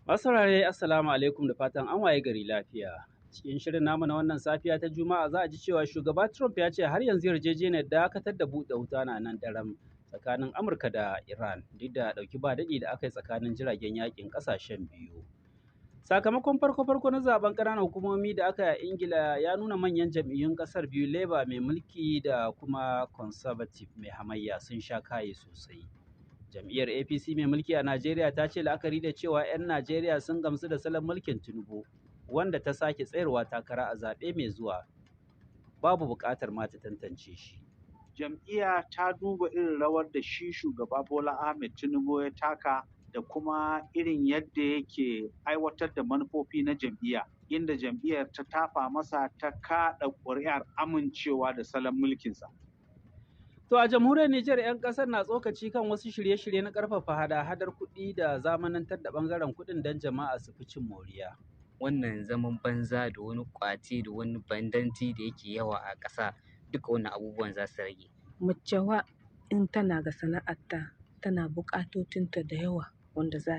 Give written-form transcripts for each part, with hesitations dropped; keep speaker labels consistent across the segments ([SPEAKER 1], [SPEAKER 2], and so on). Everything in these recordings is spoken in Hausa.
[SPEAKER 1] Masu saurare Assalamu alaikum da fatan an waye gari lafiya. Cikin shirin namu na wannan safiya ta Juma'a za a ji cewa shugaba Trump ya ce har yanzu yarjejeniyar dakatar da buɗe wuta na nan daram tsakanin Amurka da Iran duk da ɗauki ba daɗi da aka yi tsakanin jiragen yakin ƙasashen biyu. Sakamakon farko-farko na zaben ƙananan hukumomi da aka yi a Ingila ya nuna manyan jam'iyyun ƙasar biyu Labour mai mulki da kuma Conservative mai hamayya sun sha kaye sosai. Jam'iyyar APC mai mulki a Najeriya ta ce la'akari da cewa 'yan Najeriya sun gamsu da salon mulkin Tinubu wanda ta sake tsayarwa takara a zaɓe mai zuwa babu buƙatar ma ta tantance shi.
[SPEAKER 2] Jam'iyya ta duba irin rawar da shi shugaba Bola Ahmed Tinubu ya taka da kuma irin yadda yake aiwatar da manufofi na jam'iyya, inda jam'iyyar ta tafa masa ta kaɗa ƙuri'ar amincewa da salon mulkinsa.
[SPEAKER 1] To a jamhuriyar Nijar 'yan ƙasar na tsokaci kan wasu shirye-shirye na ƙarfafa hada-hadar kuɗi da zamanantar da ɓangaren kuɗin don jama'a su fi cin moriya.
[SPEAKER 3] Wannan zaman banza da wani ƙwace da wani bandanci da yake yawa a ƙasa duka wannan abubuwan za su rage.
[SPEAKER 4] Macewa in tana ga sana'arta tana buƙatocinta da yawa wanda za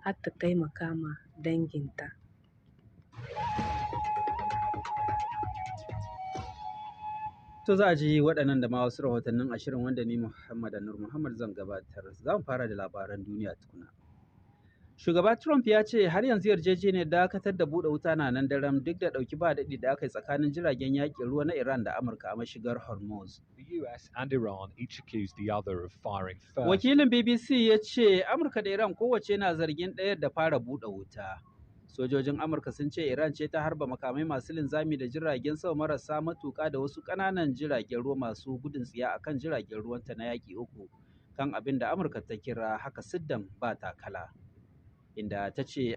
[SPEAKER 4] har ta taimaka ma danginta.
[SPEAKER 1] To za a ji waɗannan da ma wasu rahotannin ashirin wanda ni Muhammad Anur Muhammad zan gabatar. Za mu fara da labaran duniya tukuna. Shugaba Trump ya ce har yanzu yarjejeniyar dakatar da buɗe wuta na nan daram duk da ɗauki ba daɗi da aka yi tsakanin jiragen yaƙin ruwa na Iran da Amurka a mashigar Hormuz.
[SPEAKER 5] The US and Iran each accused the other of firing first.
[SPEAKER 1] Wakilin BBC ya ce Amurka da Iran kowace na zargin ɗayar da fara buɗe wuta. Sojojin Amurka sun ce Iran ce ta harba makamai masu linzami da jiragen sama marasa matuƙa da wasu ƙananan jiragen ruwa masu gudun tsiya akan jiragen ruwanta na yaƙi uku kan abin da Amurka ta kira haka siddan ba takala. Inda ta ce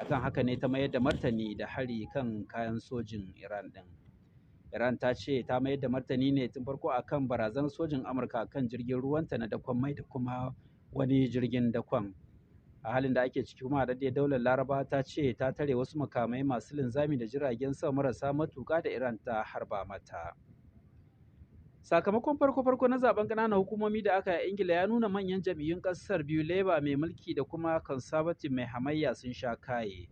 [SPEAKER 1] akan haka ne ta mayar da martani da hari kan kayan sojin Iran ɗin. Iran ta ce ta mayar da martani ne tun farko akan barazanar sojin Amurka kan jirgin ruwanta na dakon mai da kuma wani jirgin dakon. A halin da ake ciki kuma haɗaɗɗiyar daular Laraba ta ce ta tare wasu makamai masu linzami da jiragen sama marasa matuƙa da Iran ta harba mata. Sakamakon farko-farko na zaben ƙananan hukumomi da aka yi a Ingila ya nuna manyan jam'iyyun ƙasar biyu Labour mai mulki da kuma Conservative mai hamayya sun sha kaye.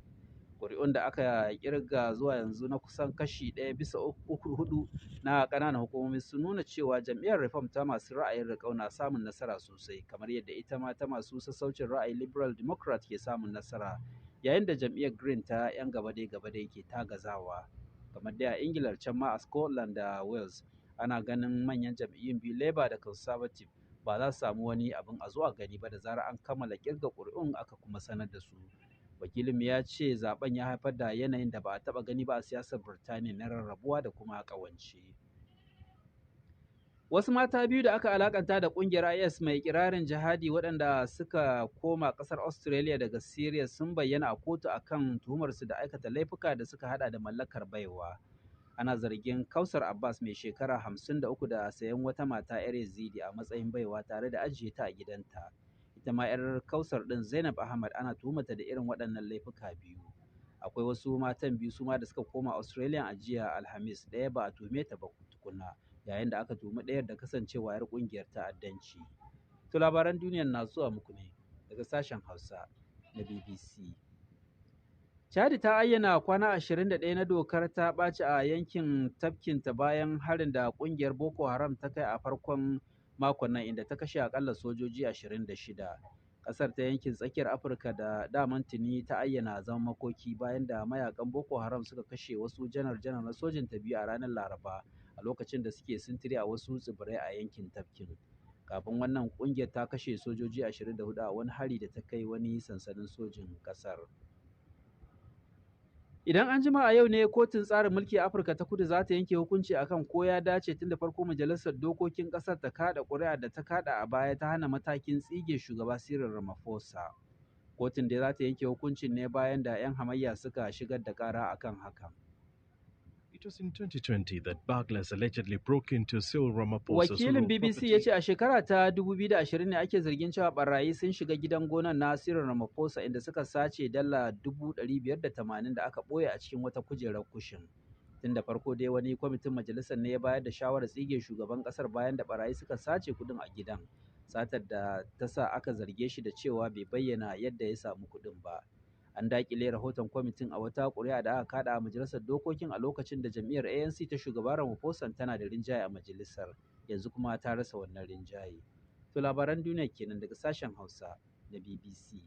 [SPEAKER 1] Ƙuri'un da aka kirga zuwa yanzu na kusan kashi 1/4 na ƙananan hukumomi sun nuna cewa jam'iyyar Reform ta masu ra'ayin riƙau na samun nasara sosai kamar yadda ita ma ta masu sassaucin ra'ayi Liberal Democrat ke samun nasara yayin da jam'iyyar Green ta 'yan gabadai-gabadai ke tagazawa. Kamar dai a Ingila can ma a Scotland da Wales ana ganin manyan jam'iyyun biyu Labour da Conservative ba za su samu wani abin a zuwa gani ba da zarar an kammala kirga ƙuri'un aka kuma sanar da su. Wakilin ya ce zaben ya haifar da yanayin da ba a taɓa gani ba a siyasar Birtaniya na rarrabuwa da kuma ƙawance. Wasu mata biyu da aka alakanta da ƙungiyar IS mai kirarin jihadi waɗanda suka koma ƙasar Australia daga Syria sun bayyana a kotu akan tuhumarsu da aikata laifuka da suka hada da mallakar baiwa. Ana zargin Kausar Abbas mai shekara 53 da sayan wata mata 'yar Yazidi a matsayin baiwa tare da ajiye ta a gidanta. Ita ma 'yar Kausar ɗin Zainab Ahmad ana tuhumata da irin waɗannan laifuka biyu. Akwai wasu matan biyu su ma da suka koma Australia a jiya Alhamis, ɗaya ba a tuhume ta ba tukuna, yayin da aka tuhumi ɗayar da kasancewa 'yar ƙungiyar ta'addanci. To labaran duniyar na zuwa muku ne daga sashen Hausa na BBC. Chadi ta ayyana kwana 21 na dokar ta ɓaci a yankin tafkinta bayan harin da ƙungiyar Boko Haram ta kai a farkon makon nan inda ta kashe akalla sojoji 26. Ƙasar ta yankin tsakiyar Afirka da daman tuni ta ayyana zaman makoki bayan da mayakan Boko Haram suka kashe wasu janar-janar na sojin ta biyu a ranar Laraba a lokacin da suke sintiri a wasu tsibirai a yankin tafkin. Kafin wannan ƙungiyar ta kashe sojoji 24 a wani hari da ta kai wani sansanin sojin ƙasar. Idan an jima a yau ne kotun tsarin mulki a Afirka ta Kudu za ta yanke hukunci akan ko ya dace tun da farko majalisar dokokin ƙasar ta kada ƙuri'a da ta kada a baya ta hana matakin tsige shugaba Cyril Ramaphosa. Kotun dai za ta yanke hukuncin ne bayan da 'yan hamayya suka shigar da ƙara akan hakan.
[SPEAKER 5] It was in 2020 that burglars allegedly broke into Cyril Ramaphosa's
[SPEAKER 1] Wakilin BBC ya ce a shekara ta 2020 ne ake zargin cewa barayi sun shiga gidan gonan na Cyril Ramaphosa inda suka sace dala 580 da aka ɓoye a cikin wata kujerar kushin. Tun da farko dai wani kwamitin majalisar ne ya bayar da shawarar tsige shugaban ƙasar bayan da barayi suka sace kuɗin a gidan. satar da ta sa aka zarge shi da cewa bai bayyana yadda ya samu kuɗin ba. An daƙile rahoton kwamitin a wata ƙuri'a da aka kaɗa a majalisar dokokin a lokacin da jam'iyyar ANC ta shugaba Ramaphosa tana da rinjaye a majalisar, yanzu kuma ta rasa wannan rinjaye. To labaran duniya kenan daga sashen Hausa na BBC.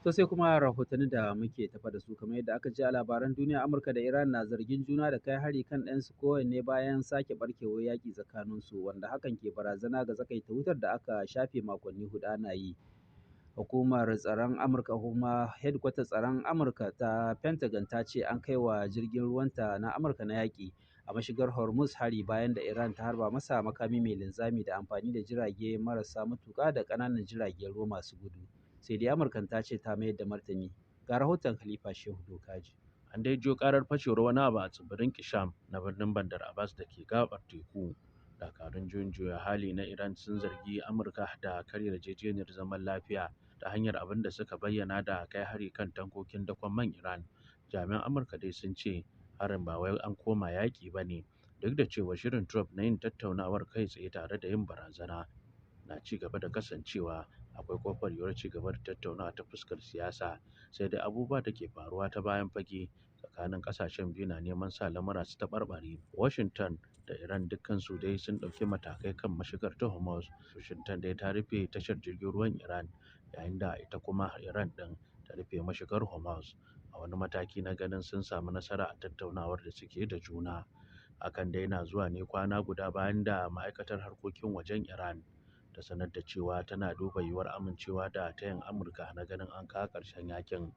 [SPEAKER 1] To sai kuma rahotanni da muke tafa da su kamar yadda aka ji a labaran duniya, Amurka da Iran na zargin juna da kai hari kan ɗansu kowanne bayan sake barkewar yaƙi tsakaninsu, wanda hakan ke barazana ga tsakaita wutar da aka shafe makonni huɗu ana yi. Hukumar tsaron Amurka kuma hedkwatar tsaron Amurka ta Pentagon ta ce an kai wa jirgin ruwanta na Amurka na yaƙi a mashigar Hormuz hari bayan da Iran ta harba masa makami mai linzami da amfani da jirage marasa matuƙa da ƙananan jiragen ruwa masu gudu. Sai dai Amurkan ta ce ta mayar da martani. Ga rahoton Khalifa Shehu Dokaji.
[SPEAKER 6] An dai jiyo karar fashewar wani abu a tsibirin Kisham na birnin Bandar Abbas da ke gabar teku. Dakarun juyin juya hali na Iran sun zargi Amurka da karya yarjejeniyar zaman lafiya ta hanyar abin da suka bayyana da kai hari kan tankokin dakon man Iran. Jami'an Amurka dai sun ce harin ba wai an koma yaƙi ba ne, duk da cewa shirin Trump na yin tattaunawar kai tsaye tare da yin barazana na ci gaba da kasancewa. Akwai kofar yiwuwar ci gaba da tattaunawa ta fuskar siyasa, sai dai abubuwa da ke faruwa ta bayan fage tsakanin kasashen biyu na neman sa lamura su taɓarɓare. Washington da Iran dukkansu dai sun ɗauki matakai kan mashigar ta Hormuz. Washington dai ta rufe tashar jirgin ruwan Iran, yayin da ita kuma Iran ɗin ta rufe mashigar Hormuz a wani mataki na ganin sun samu nasara a tattaunawar da suke da juna. Hakan dai na zuwa ne kwana guda bayan da ma'aikatar harkokin wajen Iran ta sanar da cewa tana duba yiwuwar amincewa da tayin Amurka na ganin an kawo ƙarshen yakin.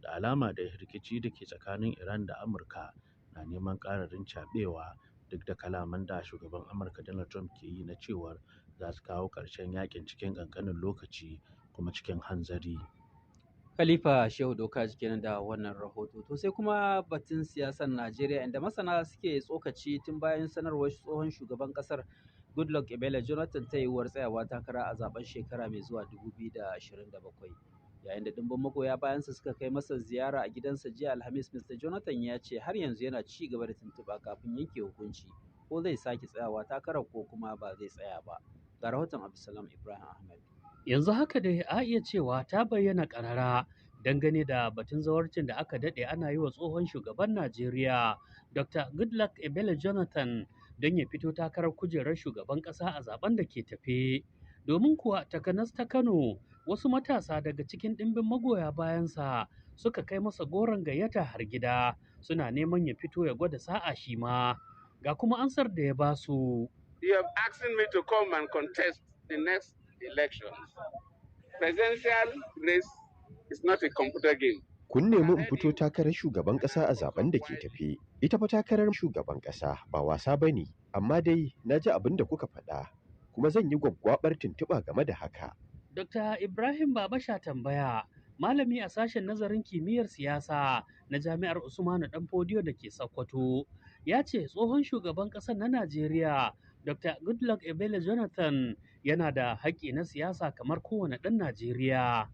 [SPEAKER 6] Da alama da rikici da ke tsakanin Iran da Amurka na neman ƙararin caɓewa, duk da kalaman da shugaban Amurka Donald Trump ke yi na cewar za su kawo ƙarshen yakin cikin ƙanƙanin lokaci kuma cikin hanzari.
[SPEAKER 1] Khalifa Shehu Dokaji kenan da wannan rahoto. To sai kuma batun siyasar Najeriya, inda masana suke tsokaci tun bayan sanarwar tsohon shugaban ƙasar Goodluck Ebele Jonathan ta yiwuwar tsayawa takara a zaben shekara mai zuwa 2027. Yayin da dimbin magoya bayansa suka kai masa ziyara a gidansa jiya Alhamis, Mr. Jonathan ya ce har yanzu yana ci gaba da tuntuɓa kafin yanke hukunci ko zai sake tsayawa takarar ko kuma ba zai tsaya ba. Ga rahoton Abdulsalam Ibrahim Ahmed.
[SPEAKER 7] Yanzu haka dai a iya cewa ta bayyana ƙarara dangane da batun zawarcin da aka daɗe ana yi wa tsohon shugaban Najeriya Dr. Goodluck Ebele Jonathan don ya fito takarar kujerar shugaban ƙasa a zaben da ke tafe. Domin kuwa takanas ta Kano, wasu matasa daga cikin ɗimbin magoya bayansa suka kai masa goron gayyata har gida, suna neman ya fito ya gwada sa'a shi ma. Ga kuma ansar da ya basu.
[SPEAKER 8] You have asked me to come and contest the next elections. Presidential race is not a computer game.
[SPEAKER 9] Kun nemi in fito takarar shugaban ƙasa a zaben da ke tafe. Ita fa takarar shugaban ƙasa ba wasa ba ne, amma dai na ji abin da kuka faɗa, kuma zan yi gwaggwaɓar tuntuɓa game da haka.
[SPEAKER 7] Dr. Ibrahim Babasha tambaya, malami a sashen nazarin kimiyyar siyasa na Jami'ar Usmanu Danfodiyo da ke Sokoto, ya ce tsohon shugaban ƙasar na Najeriya Dr. Goodluck Ebele Jonathan yana da haƙƙi na siyasa kamar kowane ɗan Najeriya.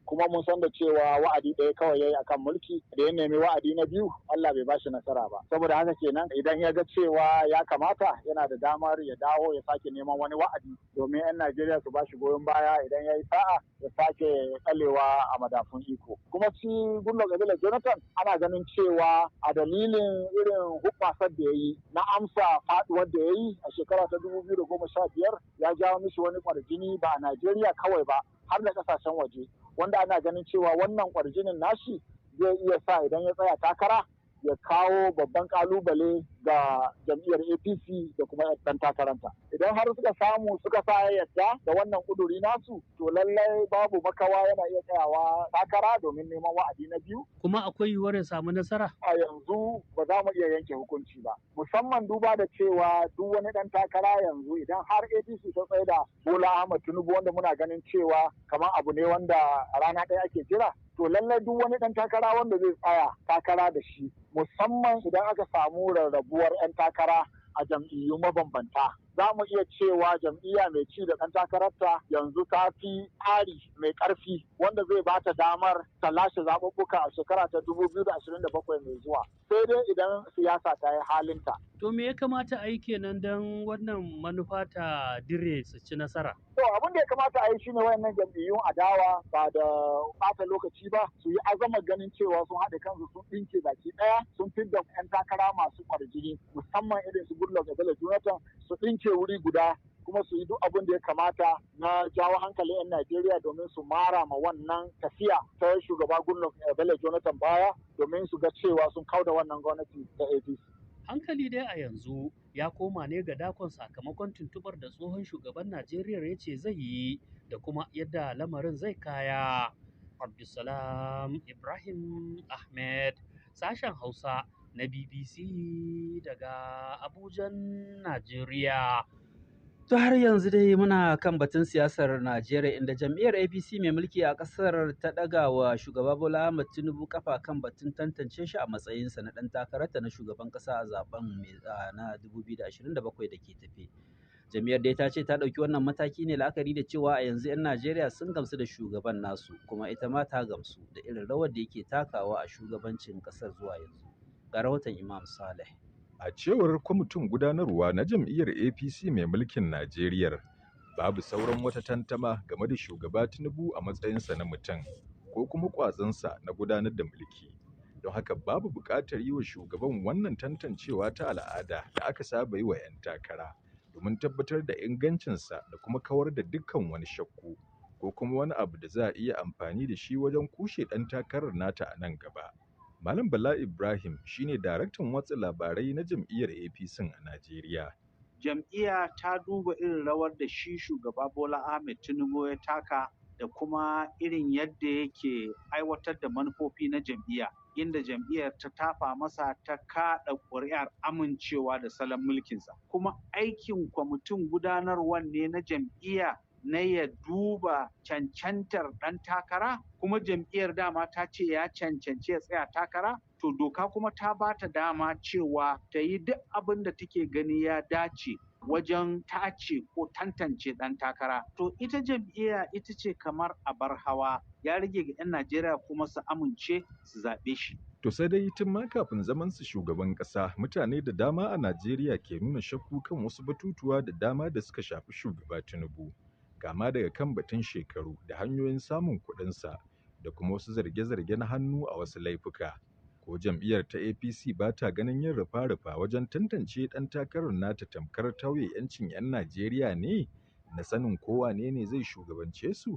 [SPEAKER 10] Kuma mun san da cewa wa'adi ɗaya kawai ya yi akan mulki, da ya nemi wa'adi na biyu Allah bai bashi nasara ba. Saboda haka kenan idan ya ga cewa ya kamata yana da damar ya dawo ya sake neman wani wa'adi domin 'yan Najeriya su bashi goyon baya, idan ya yi sa'a ya sake ɗalewa a madafun iko. Kuma shi Goodluck Ebele Jonathan ana ganin cewa a dalilin irin hubbasar da ya yi na amsa faɗuwar da ya yi a shekara ta 2015 ya jawo mishi wani kwarjini ba a Najeriya kawai ba har da ƙasashen waje. Wanda ana ganin cewa wannan kwarjinin nashi zai iya sa idan ya tsaya takara ya kawo babban kalubale ga jam'iyyar APC da kuma ɗan takaranta. Idan har suka samu suka sa yadda da wannan kuduri nasu, to lallai babu makawa yana iya tsayawa takara domin neman wa'adi na biyu.
[SPEAKER 7] Kuma akwai yiwuwar ya samu nasara?
[SPEAKER 10] A yanzu ba za mu iya yanke hukunci ba. Musamman duba da cewa duk wani ɗan takara yanzu idan har APC ta tsaye da Bola Ahmed Tinubu, wanda muna ganin cewa kamar abu ne wanda rana ɗaya ake jira, to lallai duk wani ɗan takara wanda zai tsaya takara da shi, musamman idan aka samu rarrabuwar 'yan takara a jam'iyyu mabambanta, za mu iya cewa jam'iyya mai ci da ɗan takararta yanzu ta fi tsari mai ƙarfi wanda zai ba ta damar ta lashe zaɓuɓɓuka a shekara ta 2027 mai zuwa. Sai dai idan siyasa ta yi halinta.
[SPEAKER 7] To me ya kamata a yi kenan don wannan manufa ta dire su ci nasara?
[SPEAKER 10] To abin da ya kamata a yi shine wayannan jam'iyyun adawa ba da ɓata lokaci ba su yi azama ganin cewa sun haɗe kansu sun ɗinke baki ɗaya sun fidda 'yan takara masu kwarjini musamman irin su Goodluck Ebele Jonathan su ɗinke wuri guda kuma su yi duk abin da ya kamata na jawo hankalin 'yan Najeriya domin su mara ma wannan tafiya ta shugaba Goodluck Ebele Jonathan baya domin su ga cewa sun kauda wannan gwamnati ta APC.
[SPEAKER 7] Hankali dai a yanzu ya koma ne ga dakon sakamakon tuntubar da tsohon shugaban Najeriya ya ce zai yi da kuma yadda lamarin zai kaya. Abdulsalam Ibrahim Ahmed, sashen Hausa na BBC daga Abujan, Najeriya.
[SPEAKER 1] To har yanzu dai muna kan batun siyasar Najeriya inda jam'iyyar APC mai mulki a ƙasar ta ɗaga wa shugaba Bola Ahmed Tinubu kafa kan batun tantance shi a matsayinsa na ɗan takararta na shugaban ƙasa a zaben na 2027 da ke tafe. Jam'iyyar dai ta ce ta ɗauki wannan mataki ne la'akari da cewa a yanzu 'yan Najeriya sun gamsu da shugaban nasu kuma ita ma ta gamsu da irin rawar da yake takawa a shugabancin ƙasar zuwa yanzu. Ga rahoton Imam Saleh.
[SPEAKER 11] A cewar kwamitin gudanarwa na jam'iyyar APC mai mulkin Najeriya, babu sauran wata tantama game da shugaba Tinubu a matsayinsa na mutum ko kuma ƙwazonsa na gudanar da mulki. Don haka babu buƙatar yi wa shugaban wannan tantancewa ta al'ada da aka saba yi wa 'yan takara domin tabbatar da ingancinsa da kuma kawar da dukkan wani shakku ko kuma wani abu da za a iya amfani da shi wajen kushe ɗan takarar nata a nan gaba. Malam Bala Ibrahim shine daraktan watsa labarai na jam'iyyar APC a Najeriya.
[SPEAKER 2] Jam'iyya ta duba irin rawar da shi shugaba Bola Ahmed Tinubu ya taka da kuma irin yadda yake aiwatar da manufofi na jam'iyya, inda jam'iyyar ta tafa masa ta kaɗa ƙuri'ar amincewa da salon mulkinsa. Kuma aikin kwamitin gudanarwan ne na jam'iyya na ya duba cancantar ɗan takara, kuma jam'iyyar dama ta ce ya cancanci ya tsaya takara, to doka kuma ta ba ta dama cewa ta yi duk abin da take gani ya dace wajen tace ko tantance ɗan takara. To ita jam'iyya ita ce kamar abar hawa, ya rage ga 'yan Najeriya kuma su amince su zaɓe shi.
[SPEAKER 11] To sai dai tun ma kafin zaman su shugaban ƙasa, mutane da dama a Najeriya ke nuna shakku kan wasu batutuwa da dama da suka shafi shugaba Tinubu. Kama daga kan batun shekaru da hanyoyin samun kuɗinsa da kuma wasu zarge-zarge na hannu a wasu laifuka. Ko jam'iyyar ta APC ba ta ganin yin rufa-rufa wajen tantance ɗan takarar nata tamkar tauye 'yancin 'yan Najeriya ne na sanin kowa ne zai shugabance su?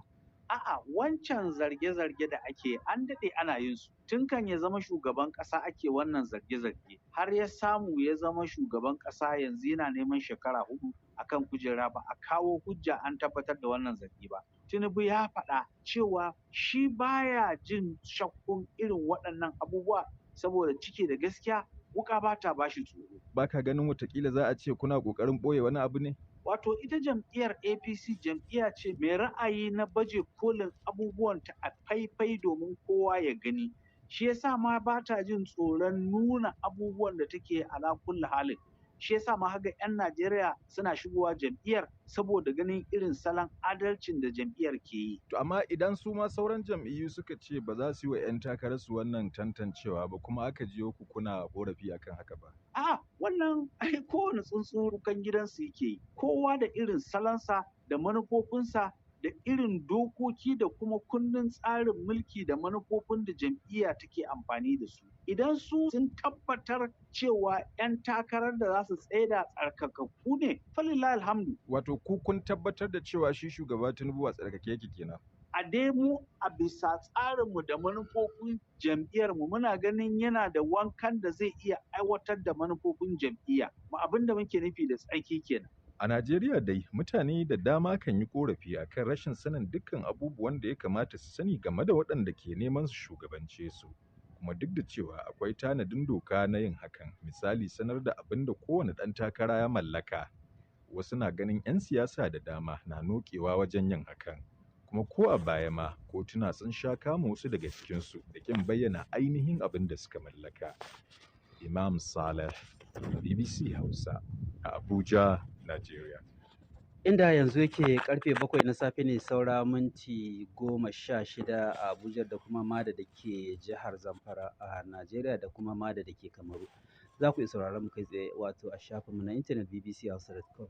[SPEAKER 2] A'a, wancan zarge-zarge da ake an daɗe ana yin su. Tun kan ya zama shugaban ƙasa ake wannan zarge-zarge. Har ya samu ya zama shugaban ƙasa yanzu yana neman shekara 4 akan kujera ba a kawo hujja an tabbatar da wannan zargi ba. Tinubu ya faɗa cewa shi baya jin shakkun irin waɗannan abubuwa saboda cike da gaskiya wuƙa ba ta bashi tsoro.
[SPEAKER 11] Ba ka ganin watakila za a ce kuna ƙoƙarin ɓoye wani abu ne?
[SPEAKER 2] Wato ita jam'iyyar APC jam'iyya ce mai ra'ayi na baje kolin abubuwanta a faifai domin kowa ya gani. Shi yasa ma ba ta jin tsoron nuna abubuwan da take ala kulli halin. Shi yasa ma haga 'yan Najeriya suna shigowa jam'iyyar saboda ganin irin salon adalcin da jam'iyyar ke yi.
[SPEAKER 11] To amma idan su ma sauran jam'iyyu suka ce ba za su yi wa 'yan takararsu wannan tantancewa ba kuma aka jiyo ku kuna korafi akan haka ba.
[SPEAKER 2] A wannan ai kowane tsuntsu rukan gidansu yake yi. Kowa da irin salonsa da manufofinsa da irin dokoki da kuma kundin tsarin mulki da manufofin da jam'iyya take amfani da su. Idan su sun tabbatar cewa 'yan takarar da za su tsaida tsarkakakku ne, falillahi alhamdu.
[SPEAKER 11] Wato ku kun tabbatar da cewa shi shugaba Tinubu a tsarkake yake kenan.
[SPEAKER 2] A dai mu a bisa tsarinmu da manufofin jam'iyyarmu muna ganin yana da wankan da zai iya aiwatar da manufofin jam'iyya. Abin da muke nufi da tsarki kenan.
[SPEAKER 11] A Najeriya dai mutane da dama kan yi korafi akan rashin sanin dukkan abubuwan da ya kamata su sani game da waɗanda ke neman su shugabance su. Kuma duk da cewa akwai tanadin doka na yin hakan, misali sanar da abin da kowane ɗan takara ya mallaka. Wasu na ganin 'yan siyasa da dama na nokewa wajen yin hakan. Kuma ko a baya ma kotuna sun sha kama wasu daga cikinsu da ƙin bayyana ainihin abin da suka mallaka. Imam Saleh, BBC Hausa, a Abuja, Najeriya.
[SPEAKER 1] Inda yanzu yake karfe 7 na safe ne saura minti 16 a Abuja da kuma Mada da ke jihar Zamfara a Najeriya da kuma Mada da ke Kamaru. Za ku iya sauraron mu kai tsaye wato a shafinmu na intanet bbchausa.com.